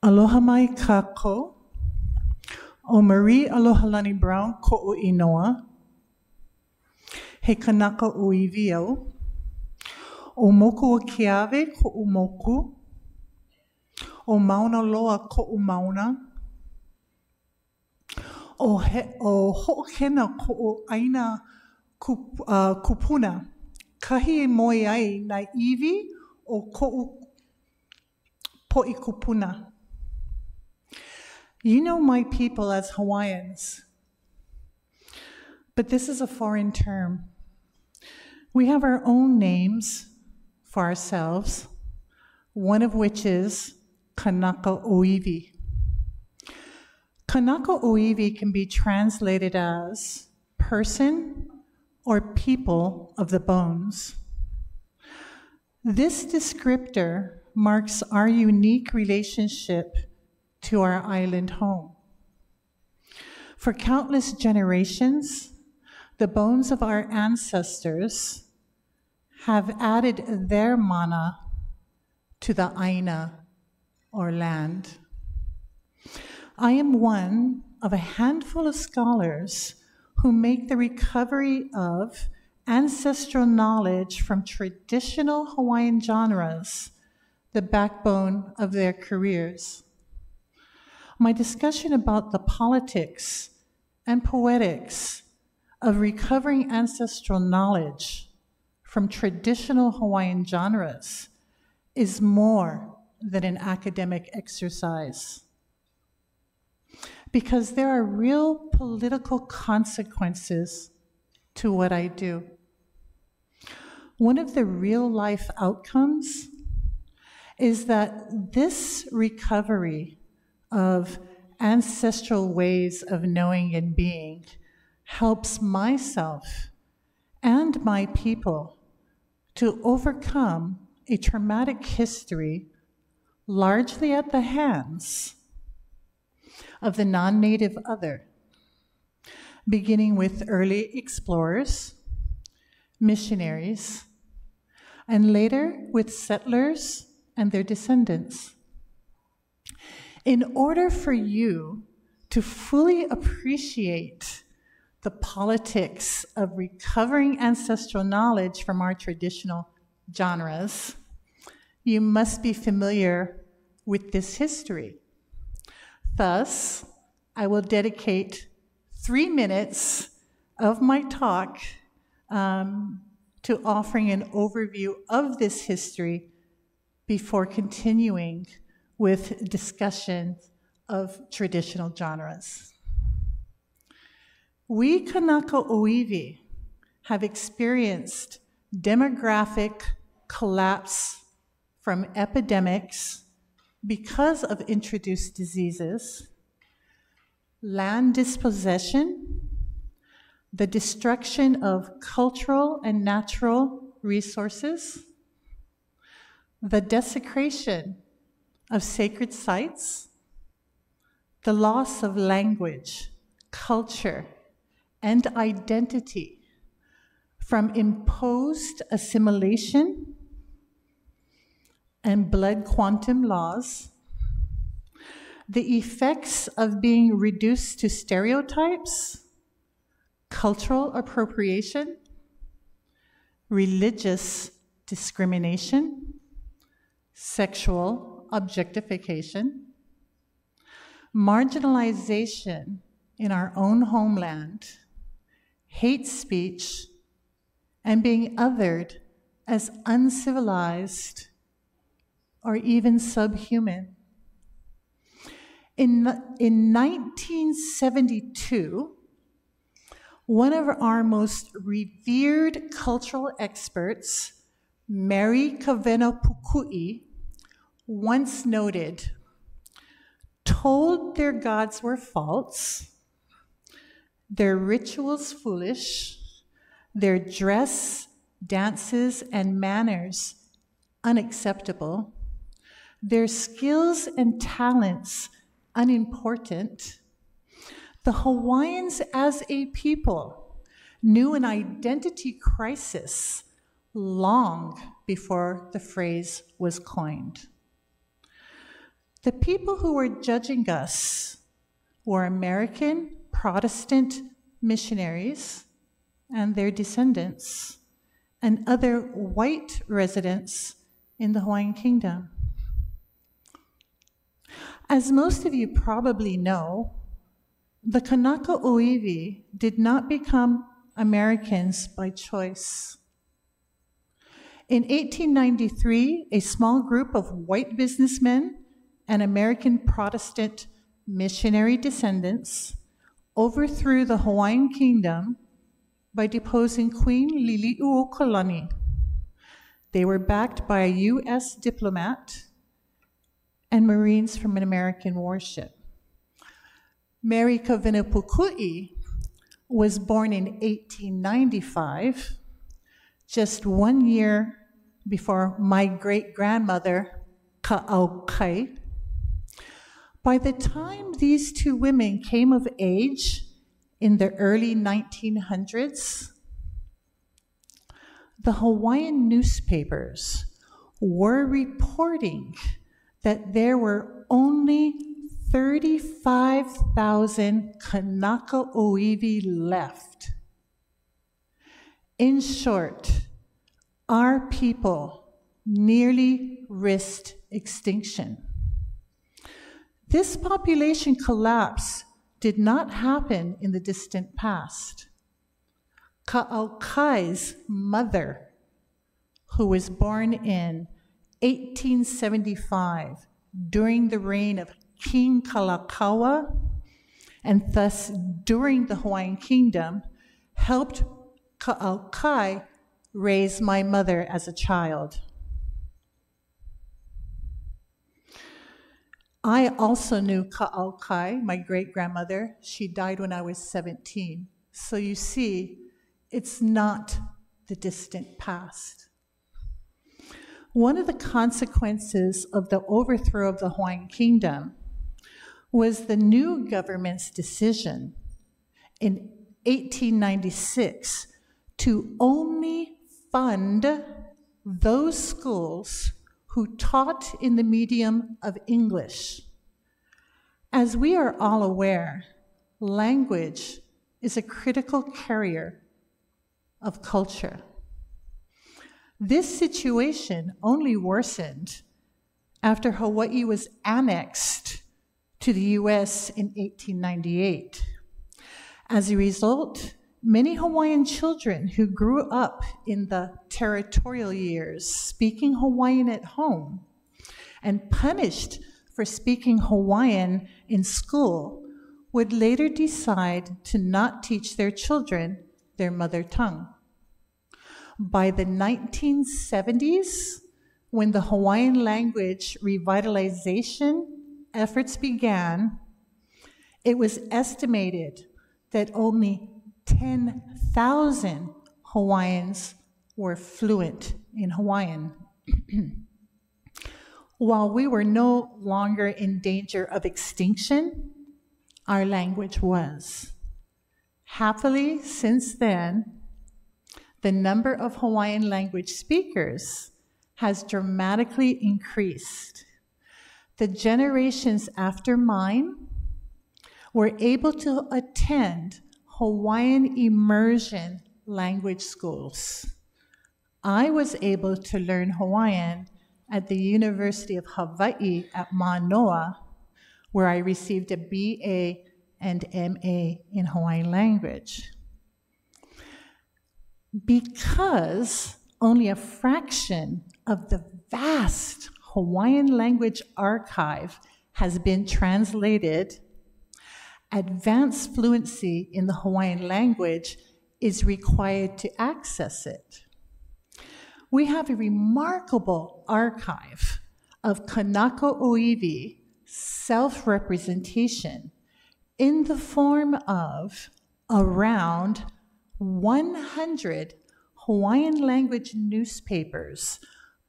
Aloha mai kako. O Marie Alohalani Brown ko'u inoa. He kanaka o iwio. O moku o kiawe ko'u moku. O mauna loa ko'u mauna. O ho'okena ko'u aina kupuna. Kahi e moe ai na iwi o ko'u po'i kupuna. You know my people as Hawaiians, but this is a foreign term. We have our own names for ourselves, one of which is Kanaka Oiwi. Kanaka Oiwi can be translated as person or people of the bones. This descriptor marks our unique relationship to our island home. For countless generations, the bones of our ancestors have added their mana to the aina, or land. I am one of a handful of scholars who make the recovery of ancestral knowledge from traditional Hawaiian genres the backbone of their careers. My discussion about the politics and poetics of recovering ancestral knowledge from traditional Hawaiian genres is more than an academic exercise, because there are real political consequences to what I do. One of the real-life outcomes is that this recovery of ancestral ways of knowing and being helps myself and my people to overcome a traumatic history largely at the hands of the non-native other, beginning with early explorers, missionaries, and later with settlers and their descendants. In order for you to fully appreciate the politics of recovering ancestral knowledge from our traditional genres, you must be familiar with this history. Thus, I will dedicate 3 minutes of my talk to offering an overview of this history before continuing with discussion of traditional genres. We Kanaka Oiwi have experienced demographic collapse from epidemics because of introduced diseases, land dispossession, the destruction of cultural and natural resources, the desecration of sacred sites, the loss of language, culture, and identity from imposed assimilation and blood quantum laws, the effects of being reduced to stereotypes, cultural appropriation, religious discrimination, sexual objectification, marginalization in our own homeland, hate speech, and being othered as uncivilized or even subhuman. In 1972, one of our most revered cultural experts, Mary Kavena Pukui, once noted, told their gods were false, their rituals foolish, their dress, dances, and manners unacceptable, their skills and talents unimportant. The Hawaiians as a people knew an identity crisis long before the phrase was coined. The people who were judging us were American Protestant missionaries and their descendants, and other white residents in the Hawaiian Kingdom. As most of you probably know, the Kanaka Oiwi did not become Americans by choice. In 1893, a small group of white businessmen and American Protestant missionary descendants overthrew the Hawaiian Kingdom by deposing Queen Liliuokalani. They were backed by a U.S. diplomat and Marines from an American warship. Mary Kavenapukui was born in 1895, just 1 year before my great-grandmother, Ka'aukai. By the time these two women came of age in the early 1900s, the Hawaiian newspapers were reporting that there were only 35,000 Kanaka Oiwi left. In short, our people nearly risked extinction. This population collapse did not happen in the distant past. Ka'aukai's mother, who was born in 1875 during the reign of King Kalakaua, and thus during the Hawaiian Kingdom, helped Ka'aukai raise my mother as a child. I also knew Ka'aukai, my great-grandmother. She died when I was 17. So you see, it's not the distant past. One of the consequences of the overthrow of the Hawaiian Kingdom was the new government's decision in 1896 to only fund those schools who taught in the medium of English. As we are all aware, language is a critical carrier of culture. This situation only worsened after Hawaii was annexed to the U.S. in 1898. As a result, many Hawaiian children who grew up in the territorial years speaking Hawaiian at home and punished for speaking Hawaiian in school would later decide to not teach their children their mother tongue. By the 1970s, when the Hawaiian language revitalization efforts began, it was estimated that only 10,000 Hawaiians were fluent in Hawaiian. While we were no longer in danger of extinction, our language was. Happily, since then, the number of Hawaiian language speakers has dramatically increased. The generations after mine were able to attend Hawaiian immersion language schools. I was able to learn Hawaiian at the University of Hawaii at Manoa, where I received a BA and MA in Hawaiian language. Because only a fraction of the vast Hawaiian language archive has been translated, advanced fluency in the Hawaiian language is required to access it. We have a remarkable archive of Kanaka Oiwi self-representation in the form of around 100 Hawaiian language newspapers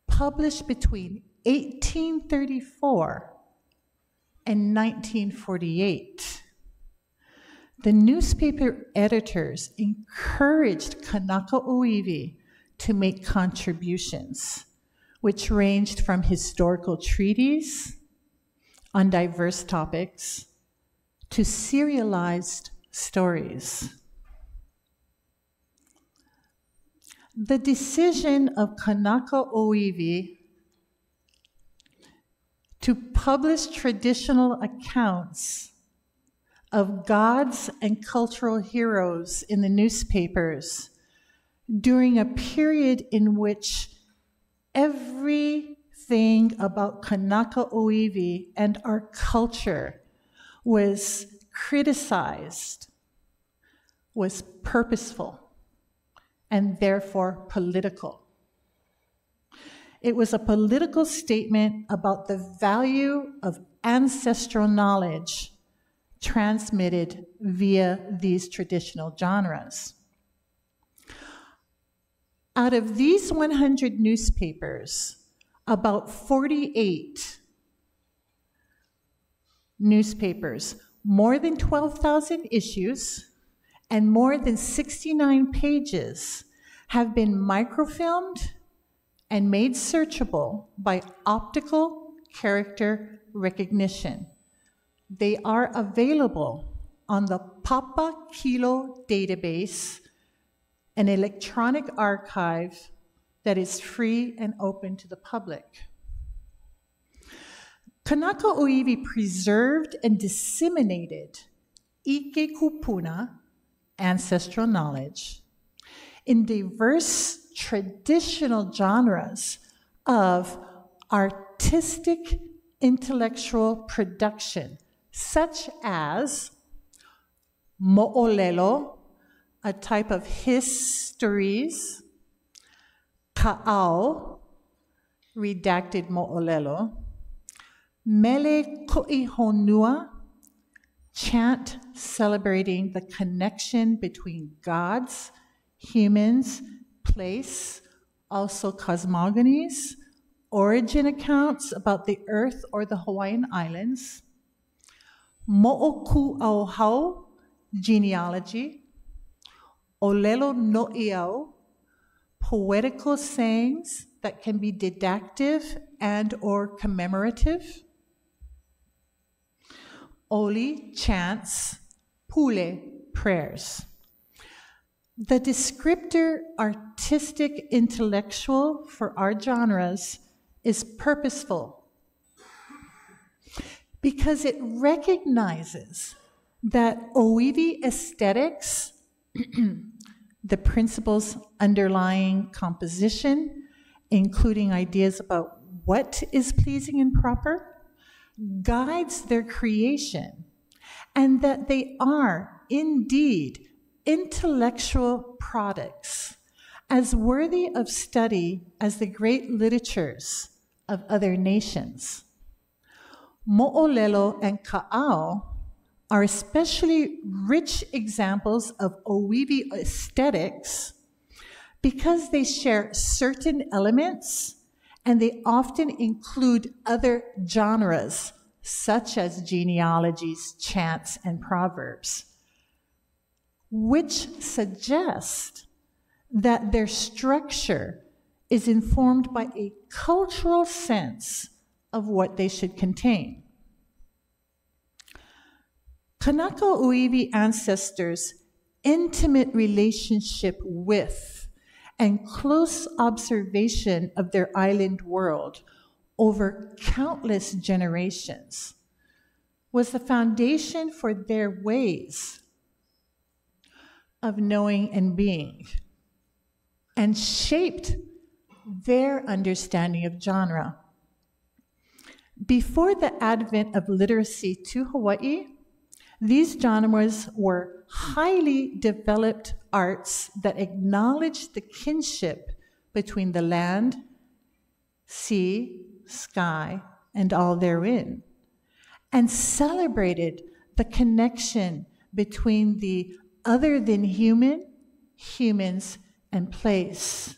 published between 1834 and 1948. The newspaper editors encouraged Kanaka Oiwi to make contributions, which ranged from historical treatises on diverse topics to serialized stories. The decision of Kanaka Oiwi to publish traditional accounts of gods and cultural heroes in the newspapers during a period in which everything about Kanaka Oiwi and our culture was criticized, was purposeful, and therefore political. It was a political statement about the value of ancestral knowledge transmitted via these traditional genres. Out of these 100 newspapers, about 48 newspapers, more than 12,000 issues, and more than 69 pages have been microfilmed and made searchable by optical character recognition. They are available on the Papa Kilo database, an electronic archive that is free and open to the public. Kanaka Oiwi preserved and disseminated Ike Kupuna, ancestral knowledge, in diverse traditional genres of artistic intellectual production, such as Moolelo, a type of histories, Ka'au, redacted Moolelo, Mele Ko'ihonua, chant celebrating the connection between gods, humans, place, also cosmogonies, origin accounts about the earth or the Hawaiian Islands, Mo'oku'auhau, genealogy, Olelo No'iau, poetical sayings that can be didactic and or commemorative, Oli, chants, Pule, prayers. The descriptor artistic intellectual for our genres is purposeful because it recognizes that Oiwi aesthetics, the principles underlying composition, including ideas about what is pleasing and proper, guides their creation, and that they are indeed intellectual products as worthy of study as the great literatures of other nations. Mo'olelo and Ka'au are especially rich examples of Oiwi aesthetics because they share certain elements and they often include other genres such as genealogies, chants, and proverbs, which suggest that their structure is informed by a cultural sense of what they should contain. Kanaka Oiwi ancestors' intimate relationship with and close observation of their island world over countless generations was the foundation for their ways of knowing and being, and shaped their understanding of genre. Before the advent of literacy to Hawaii, these genres were highly developed arts that acknowledged the kinship between the land, sea, sky, and all therein, and celebrated the connection between the other than human, humans, and place.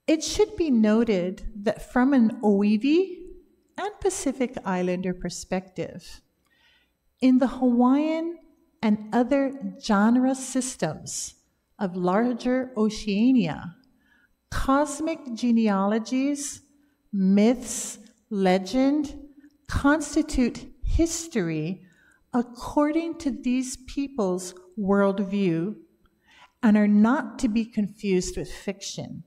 It should be noted that from an Oiwi and Pacific Islander perspective, in the Hawaiian and other genre systems of larger Oceania, cosmic genealogies, myths, legend, constitute history according to these people's worldview and are not to be confused with fiction.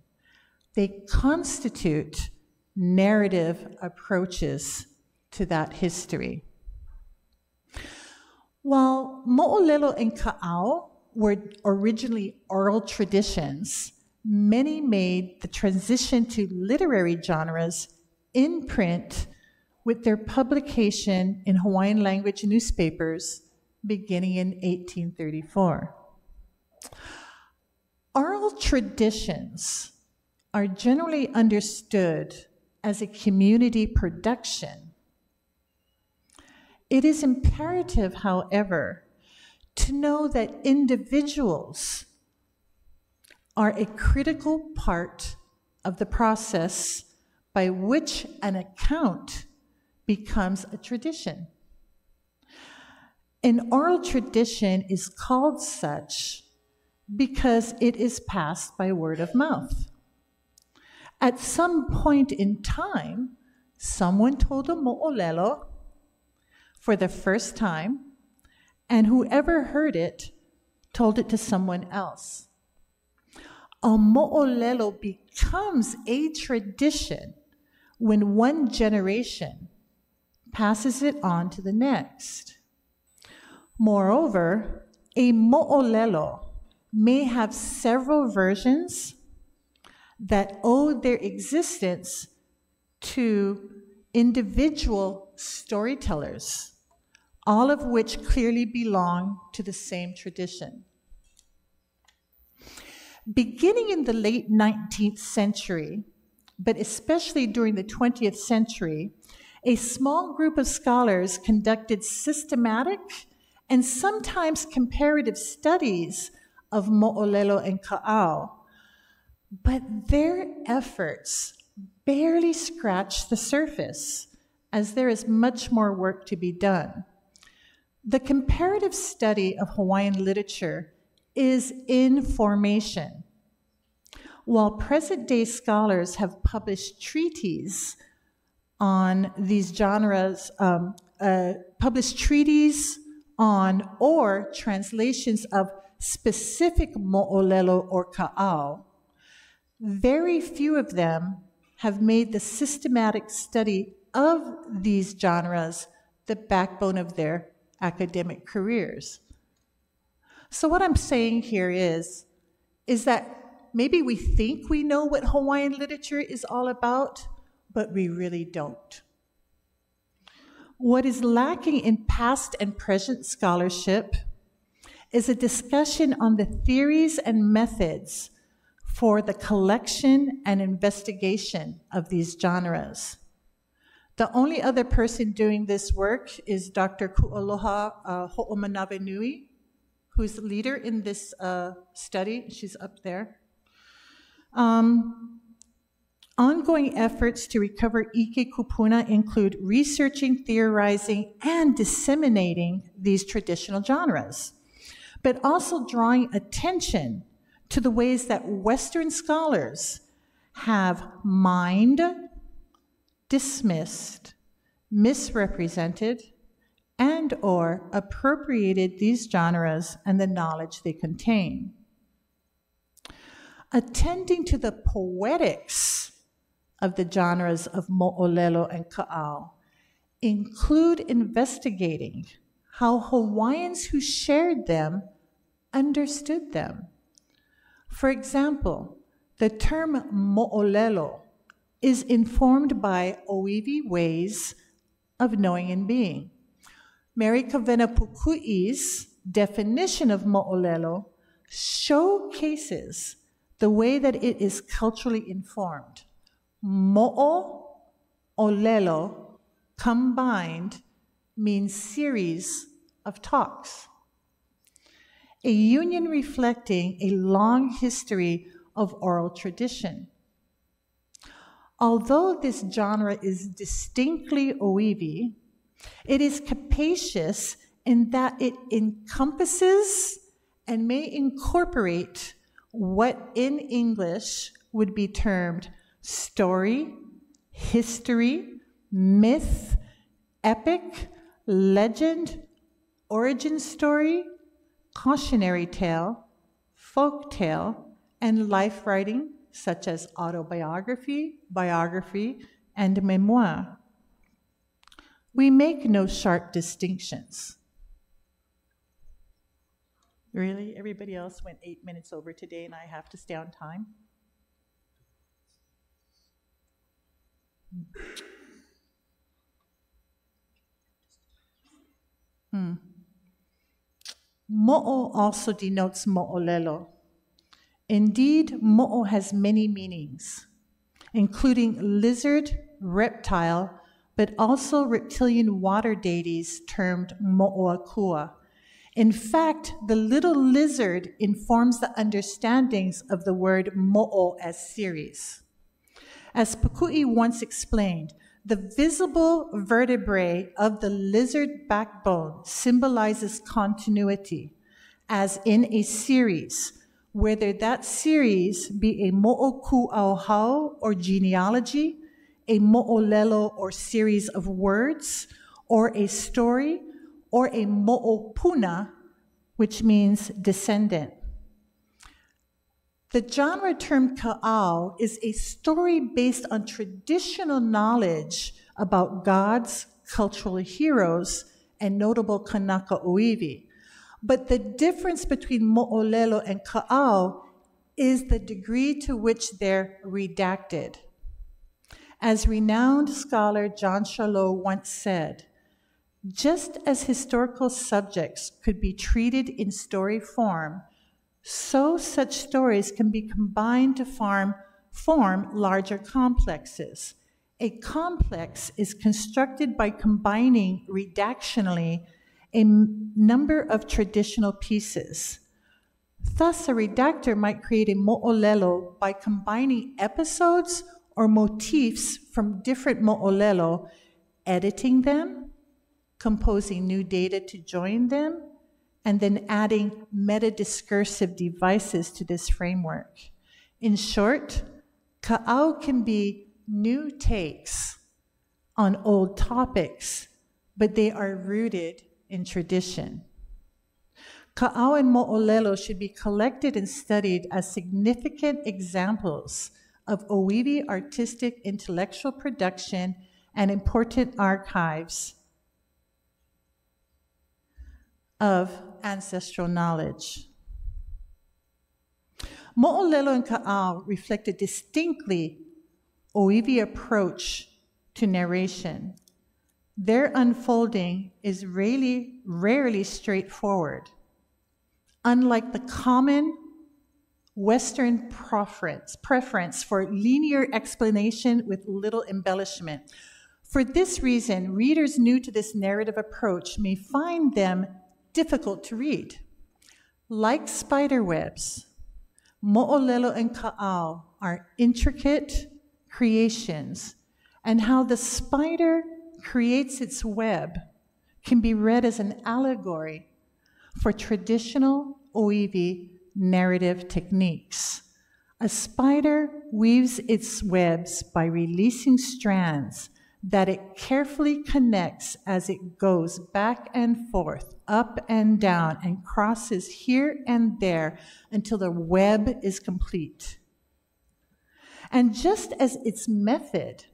They constitute narrative approaches to that history. While Mo'olelo and Ka'au were originally oral traditions, many made the transition to literary genres in print with their publication in Hawaiian language newspapers beginning in 1834. Oral traditions are generally understood as a community production. It is imperative, however, to know that individuals are a critical part of the process by which an account becomes a tradition. An oral tradition is called such because it is passed by word of mouth. At some point in time, someone told a mo'olelo for the first time, and whoever heard it told it to someone else. A mo'olelo becomes a tradition when one generation passes it on to the next. Moreover, a mo'olelo may have several versions that owe their existence to individual storytellers, all of which clearly belong to the same tradition. Beginning in the late 19th century, but especially during the 20th century, a small group of scholars conducted systematic and sometimes comparative studies of Mo'olelo and Ka'au, but their efforts barely scratched the surface, as there is much more work to be done. The comparative study of Hawaiian literature is in formation. While present-day scholars have published treatises on these genres, or translations of specific mo'olelo or ka'au, very few of them have made the systematic study of these genres the backbone of their academic careers. So what I'm saying here is that maybe we think we know what Hawaiian literature is all about, but we really don't. What is lacking in past and present scholarship is a discussion on the theories and methods for the collection and investigation of these genres. The only other person doing this work is Dr. Ku'aloha Ho'omanawenui, who's the leader in this study. She's up there. Ongoing efforts to recover Ike Kupuna include researching, theorizing, and disseminating these traditional genres, but also drawing attention to the ways that Western scholars have mined, dismissed, misrepresented, and/or appropriated these genres and the knowledge they contain. Attending to the poetics of the genres of mo'olelo and ka'au include investigating how Hawaiians who shared them understood them. For example, the term mo'olelo is informed by Oiwi ways of knowing and being. Mary Kavena Pukui's definition of mo'olelo showcases the way that it is culturally informed. Mo'olelo combined means series of talks. A union reflecting a long history of oral tradition. Although this genre is distinctly Oiwi, it is capacious in that it encompasses and may incorporate what in English would be termed story, history, myth, epic, legend, origin story, cautionary tale, folk tale, and life writing, such as autobiography, biography, and memoir. We make no sharp distinctions. Really? Everybody else went 8 minutes over today and I have to stay on time? Mo'o also denotes mo'olelo. Indeed, mo'o has many meanings, including lizard, reptile, but also reptilian water deities termed mo'oakua. In fact, the little lizard informs the understandings of the word mo'o as series. As Pukui once explained, the visible vertebrae of the lizard backbone symbolizes continuity, as in a series, whether that series be a mo'oku'auhau or genealogy, a mo'olelo or series of words, or a story, or a mo'opuna, which means descendant. The genre term ka'au is a story based on traditional knowledge about gods, cultural heroes, and notable Kanaka Oiwi. But the difference between mo'olelo and ka'au is the degree to which they're redacted. As renowned scholar John Charlot once said, just as historical subjects could be treated in story form, so such stories can be combined to form larger complexes. A complex is constructed by combining redactionally a number of traditional pieces. Thus, a redactor might create a mo'olelo by combining episodes or motifs from different mo'olelo, editing them, composing new data to join them, and then adding meta-discursive devices to this framework. In short, ka'au can be new takes on old topics, but they are rooted in tradition. Ka'au and mo'olelo should be collected and studied as significant examples of Oiwi artistic intellectual production and important archives of ancestral knowledge. Mo'olelo and ka'au reflect a distinctly Oiwi approach to narration. Their unfolding is rarely straightforward. Unlike the common Western preference for linear explanation with little embellishment. For this reason, readers new to this narrative approach may find them difficult to read. Like spiderwebs, mo'olelo and ka'au are intricate creations, and how the spider creates its web can be read as an allegory for traditional Oiwi narrative techniques. A spider weaves its webs by releasing strands that it carefully connects as it goes back and forth, up and down, and crosses here and there until the web is complete. And just as its method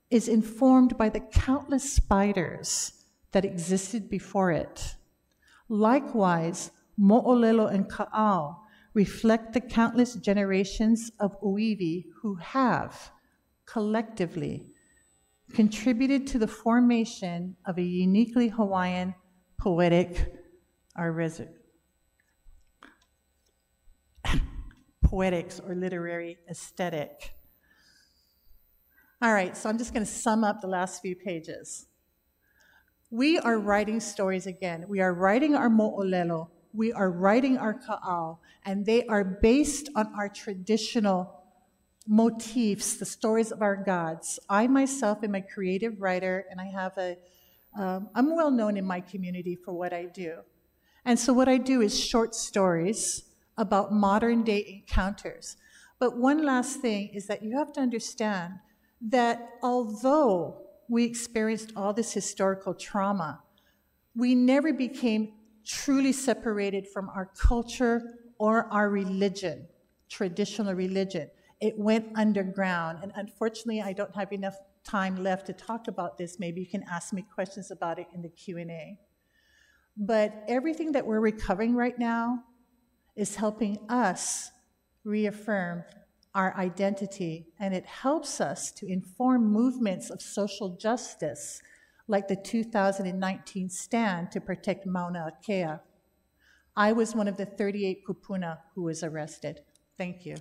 is informed by the countless spiders that existed before it, likewise, mo'olelo and ka'au reflect the countless generations of Oiwi who have, collectively, contributed to the formation of a uniquely Hawaiian poetic poetics or literary aesthetic. All right, so I'm just going to sum up the last few pages. We are writing stories again. We are writing our mo'olelo. We are writing our ka'au, and they are based on our traditional motifs, the stories of our gods. I myself am a creative writer, and I have I'm well known in my community for what I do. And so what I do is short stories about modern day encounters. But one last thing is that you have to understand that although we experienced all this historical trauma, we never became truly separated from our culture or our religion, traditional religion. It went underground, and unfortunately, I don't have enough time left to talk about this. Maybe you can ask me questions about it in the Q&A. But everything that we're recovering right now is helping us reaffirm our identity, and it helps us to inform movements of social justice, like the 2019 stand to protect Mauna Kea. I was one of the 38 kupuna who was arrested. Thank you.